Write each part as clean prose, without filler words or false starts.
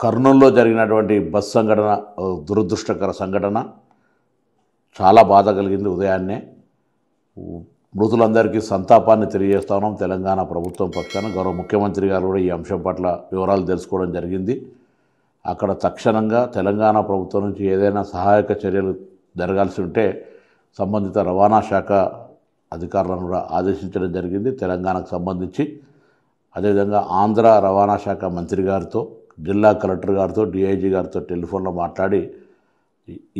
కర్నూలులో జరిగినటువంటి బస్ సంఘటన దురదృష్టకర సంఘటన చాలా బాధ కలిగింది. ఉదయాన్నే మృతులందరికీ సంతాపాన్ని తెలియజేస్తా ఉన్నాం. తెలంగాణ ప్రభుత్వం పక్షాన గౌరవ ముఖ్యమంత్రి గారు కూడా ఈ అంశం పట్ల వివరాలు తెలుసుకోవడం జరిగింది. అక్కడ తక్షణంగా తెలంగాణ ప్రభుత్వం నుంచి ఏదైనా సహాయక చర్యలు జరగాల్సి ఉంటే సంబంధిత రవాణా శాఖ అధికారులను కూడా ఆదేశించడం జరిగింది. తెలంగాణకు సంబంధించి అదేవిధంగా ఆంధ్ర రవాణా శాఖ మంత్రి గారితో, జిల్లా కలెక్టర్ గారితో, డిఐజీ గారితో టెలిఫోన్లో మాట్లాడి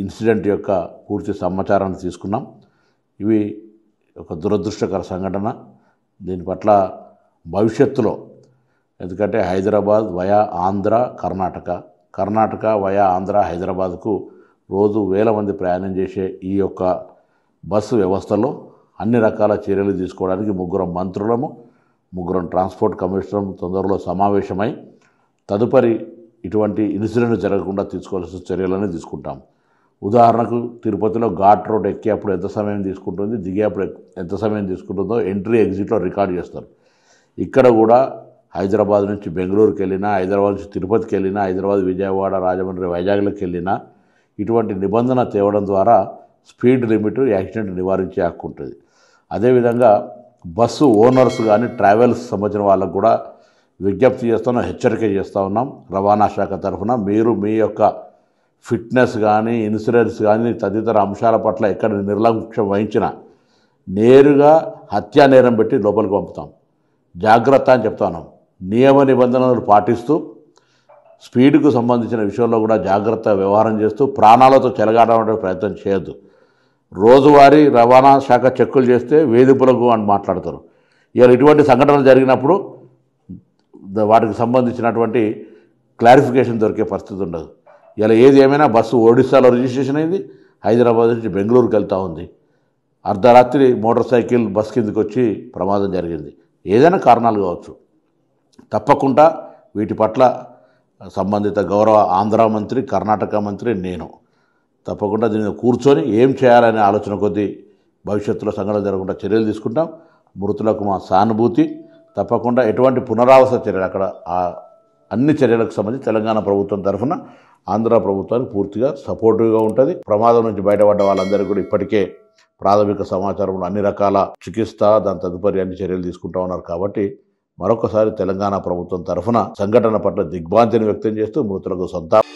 ఇన్సిడెంట్ యొక్క పూర్తి సమాచారాన్ని తీసుకున్నాం. ఇవి ఒక దురదృష్టకర సంఘటన. దీని పట్ల భవిష్యత్తులో, ఎందుకంటే హైదరాబాద్ వయా ఆంధ్ర, కర్ణాటక వయా ఆంధ్ర, హైదరాబాద్కు రోజు వేల మంది ప్రయాణం చేసే ఈ యొక్క బస్సు వ్యవస్థలో అన్ని రకాల చర్యలు తీసుకోవడానికి ముగ్గురం ట్రాన్స్పోర్ట్ కమిషనర్ తొందరలో సమావేశమై తదుపరి ఇటువంటి ఇన్సిడెంట్ జరగకుండా తీసుకోవాల్సిన చర్యలను తీసుకుంటాం. ఉదాహరణకు తిరుపతిలో ఘాట్ రోడ్ ఎక్కేప్పుడు ఎంత సమయం తీసుకుంటుంది, దిగేప్పుడు ఎంత సమయం తీసుకుంటుందో ఎంట్రీ ఎగ్జిట్లో రికార్డ్ చేస్తారు. ఇక్కడ కూడా హైదరాబాద్ నుంచి బెంగళూరుకి వెళ్ళినా, హైదరాబాద్ నుంచి తిరుపతికి వెళ్ళినా, హైదరాబాద్ విజయవాడ, రాజమండ్రి, వైజాగ్లోకి వెళ్ళినా ఇటువంటి నిబంధన తేవడం ద్వారా స్పీడ్ లిమిట్, యాక్సిడెంట్ నివారించే హక్కు ఉంటుంది. అదేవిధంగా బస్సు ఓనర్స్ కానీ ట్రావెల్స్ సంబంధించిన వాళ్ళకు కూడా విజ్ఞప్తి చేస్తున్నాం, హెచ్చరిక చేస్తూ ఉన్నాం. రవాణా శాఖ తరఫున మీరు మీ యొక్క ఫిట్నెస్ కానీ, ఇన్సూరెన్స్ కానీ తదితర అంశాల పట్ల ఎక్కడ నిర్లక్ష్యం వహించినా నేరుగా హత్యా నేరం పెట్టి లోపలికి పంపుతాం. జాగ్రత్త అని చెప్తా ఉన్నాం. నియమ నిబంధనలు పాటిస్తూ స్పీడ్కు సంబంధించిన విషయంలో కూడా జాగ్రత్త వ్యవహారం చేస్తూ ప్రాణాలతో చెలగాటం ప్రయత్నం చేయొద్దు. రోజువారీ రవాణా శాఖ చెక్కులు చేస్తే వేధింపులకు అని మాట్లాడతారు. ఇవాళ ఇటువంటి సంఘటనలు జరిగినప్పుడు వాటికి సంబంధించినటువంటి క్లారిఫికేషన్ దొరికే పరిస్థితి ఉండదు. ఇలా ఏది ఏమైనా బస్సు ఒడిశాలో రిజిస్ట్రేషన్ అయింది, హైదరాబాద్ నుంచి బెంగళూరుకి వెళ్తూ ఉంది. అర్ధరాత్రి మోటార్ సైకిల్ బస్ కిందకి వచ్చి ప్రమాదం జరిగింది. ఏదైనా కారణాలు కావచ్చు. తప్పకుండా వీటి పట్ల సంబంధిత గౌరవ ఆంధ్ర మంత్రి, కర్ణాటక మంత్రి, నేను తప్పకుండా దీన్ని కూర్చొని ఏం చేయాలనే ఆలోచన కొద్దీ భవిష్యత్తులో సంఘటన జరగకుండా చర్యలు తీసుకుంటాం. మృతులకు మా సానుభూతి. తప్పకుండా ఎటువంటి పునరావాస చర్యలు, అక్కడ అన్ని చర్యలకు సంబంధించి తెలంగాణ ప్రభుత్వం తరఫున ఆంధ్ర ప్రభుత్వానికి పూర్తిగా సపోర్టివ్గా ఉంటుంది. ప్రమాదం నుంచి బయటపడ్డ వాళ్ళందరికీ కూడా ఇప్పటికే ప్రాథమిక సమాచారంలో అన్ని రకాల చికిత్స, దాని తదుపరి అన్ని చర్యలు తీసుకుంటూ ఉన్నారు. కాబట్టి మరొకసారి తెలంగాణ ప్రభుత్వం తరఫున సంఘటన పట్ల దిగ్భ్రాంతిని వ్యక్తం చేస్తూ మృతులకు సంతాపం